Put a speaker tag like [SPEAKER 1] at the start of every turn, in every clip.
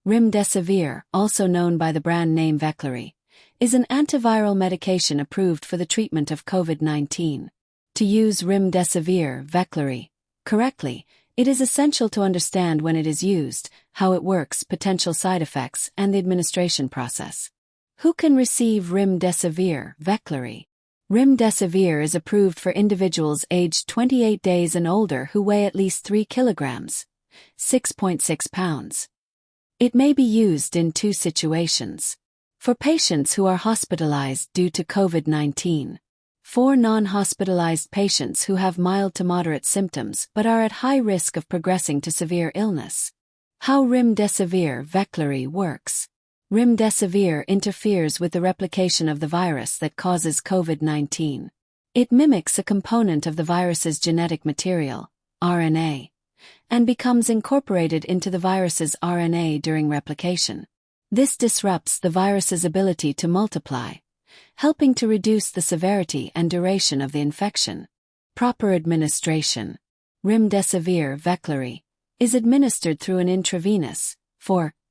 [SPEAKER 1] Remdesivir, also known by the brand name Veklury, is an antiviral medication approved for the treatment of COVID-19. To use Remdesivir, Veklury, correctly, it is essential to understand when it is used, how it works, potential side effects, and the administration process. Who can receive Remdesivir, Veklury? Remdesivir is approved for individuals aged 28 days and older who weigh at least 3 kilograms, 6.6 pounds. It may be used in two situations. For patients who are hospitalized due to COVID-19. For non-hospitalized patients who have mild to moderate symptoms but are at high risk of progressing to severe illness. How Remdesivir, Veklury works. Remdesivir interferes with the replication of the virus that causes COVID-19. It mimics a component of the virus's genetic material, RNA, and becomes incorporated into the virus's RNA during replication. This disrupts the virus's ability to multiply, helping to reduce the severity and duration of the infection. Proper administration. Remdesivir, Veklury, is administered through an intravenous,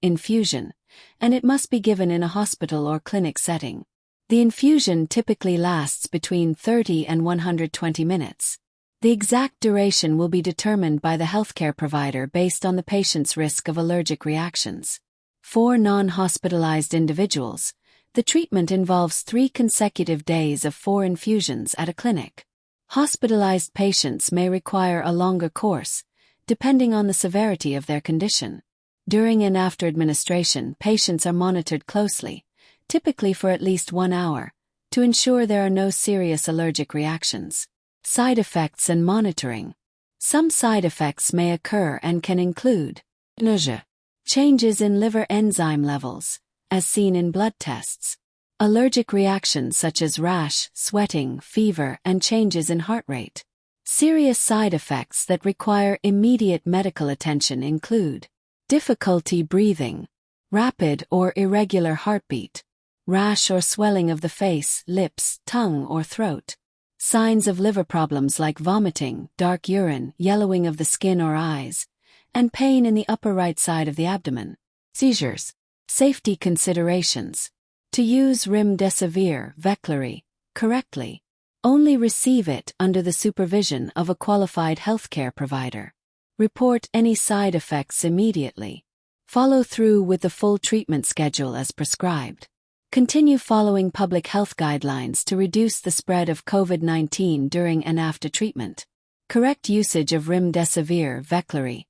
[SPEAKER 1] infusion, and it must be given in a hospital or clinic setting. The infusion typically lasts between 30 and 120 minutes. The exact duration will be determined by the healthcare provider based on the patient's risk of allergic reactions. For non-hospitalized individuals, the treatment involves 3 consecutive days of 4 infusions at a clinic. Hospitalized patients may require a longer course, depending on the severity of their condition. During and after administration, patients are monitored closely, typically for at least 1 hour, to ensure there are no serious allergic reactions. Side effects and monitoring. Some side effects may occur and can include nausea, changes in liver enzyme levels, as seen in blood tests, allergic reactions such as rash, sweating, fever, and changes in heart rate. Serious side effects that require immediate medical attention include difficulty breathing, rapid or irregular heartbeat, rash or swelling of the face, lips, tongue, or throat. Signs of liver problems like vomiting, dark urine, yellowing of the skin or eyes, and pain in the upper right side of the abdomen. Seizures. Safety considerations. To use Remdesivir, Veklury, correctly, only receive it under the supervision of a qualified healthcare provider. Report any side effects immediately. Follow through with the full treatment schedule as prescribed. Continue following public health guidelines to reduce the spread of COVID-19 during and after treatment. Correct usage of Remdesivir, Veklury,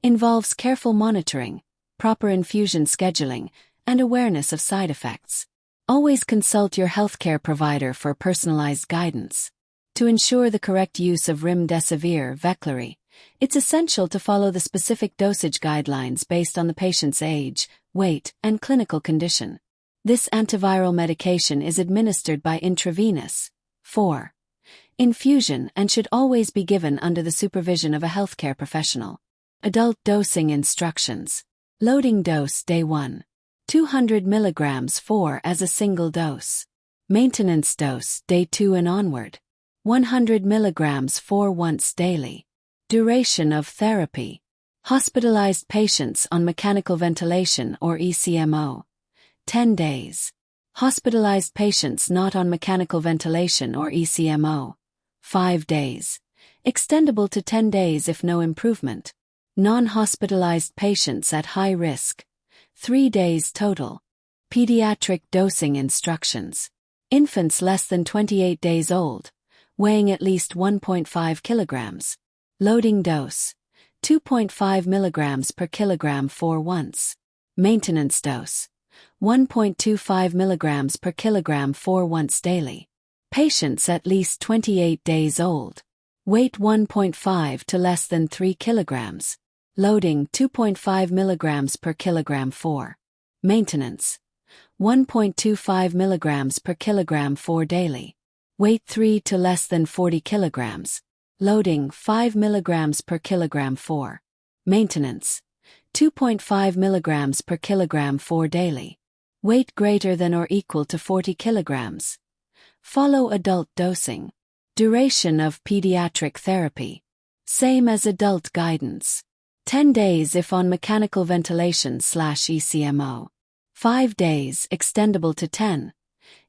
[SPEAKER 1] involves careful monitoring, proper infusion scheduling, and awareness of side effects. Always consult your healthcare provider for personalized guidance. To ensure the correct use of Remdesivir, Veklury, it's essential to follow the specific dosage guidelines based on the patient's age, weight, and clinical condition. This antiviral medication is administered by intravenous, infusion and should always be given under the supervision of a healthcare professional. Adult dosing instructions. Loading dose Day 1. 200 mg as a single dose. Maintenance dose Day 2 and onward. 100 mg once daily. Duration of therapy. Hospitalized patients on mechanical ventilation or ECMO. 10 days. Hospitalized patients not on mechanical ventilation or ECMO. 5 days. Extendable to 10 days if no improvement. Non-hospitalized patients at high risk. 3 days total. Pediatric dosing instructions. Infants less than 28 days old, weighing at least 1.5 kilograms. Loading dose. 2.5 milligrams per kilogram for once. Maintenance dose. 1.25 milligrams per kilogram for once daily. Patients at least 28 days old. Weight 1.5 to less than 3 kilograms. Loading 2.5 milligrams per kilogram for. Maintenance. 1.25 milligrams per kilogram for daily. Weight 3 to less than 40 kilograms. Loading 5 milligrams per kilogram for. Maintenance. 2.5 milligrams per kilogram for daily. Weight greater than or equal to 40 kilograms. Follow adult dosing. Duration of pediatric therapy. Same as adult guidance. 10 days if on mechanical ventilation/ECMO. 5 days, extendable to 10,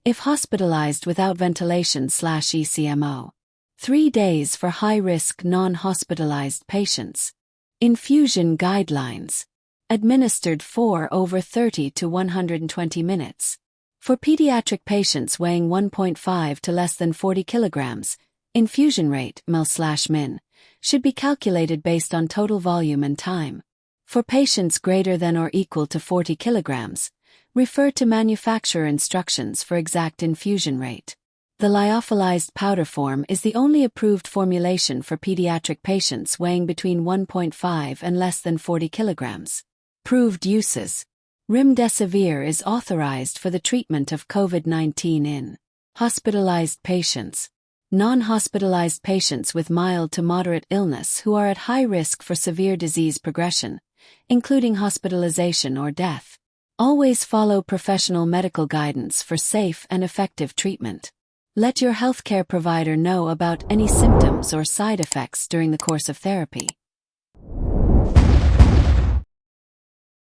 [SPEAKER 1] if hospitalized without ventilation/ECMO. 3 days for high-risk non-hospitalized patients. Infusion guidelines. Administered 4/30 to 120 minutes. For pediatric patients weighing 1.5 to less than 40 kilograms, infusion rate ml/min should be calculated based on total volume and time. For patients greater than or equal to 40 kilograms, refer to manufacturer instructions for exact infusion rate. The lyophilized powder form is the only approved formulation for pediatric patients weighing between 1.5 and less than 40 kilograms. Proved uses. Remdesivir is authorized for the treatment of COVID-19 in hospitalized patients, non-hospitalized patients with mild to moderate illness who are at high risk for severe disease progression, including hospitalization or death. Always follow professional medical guidance for safe and effective treatment. Let your healthcare provider know about any symptoms or side effects during the course of therapy.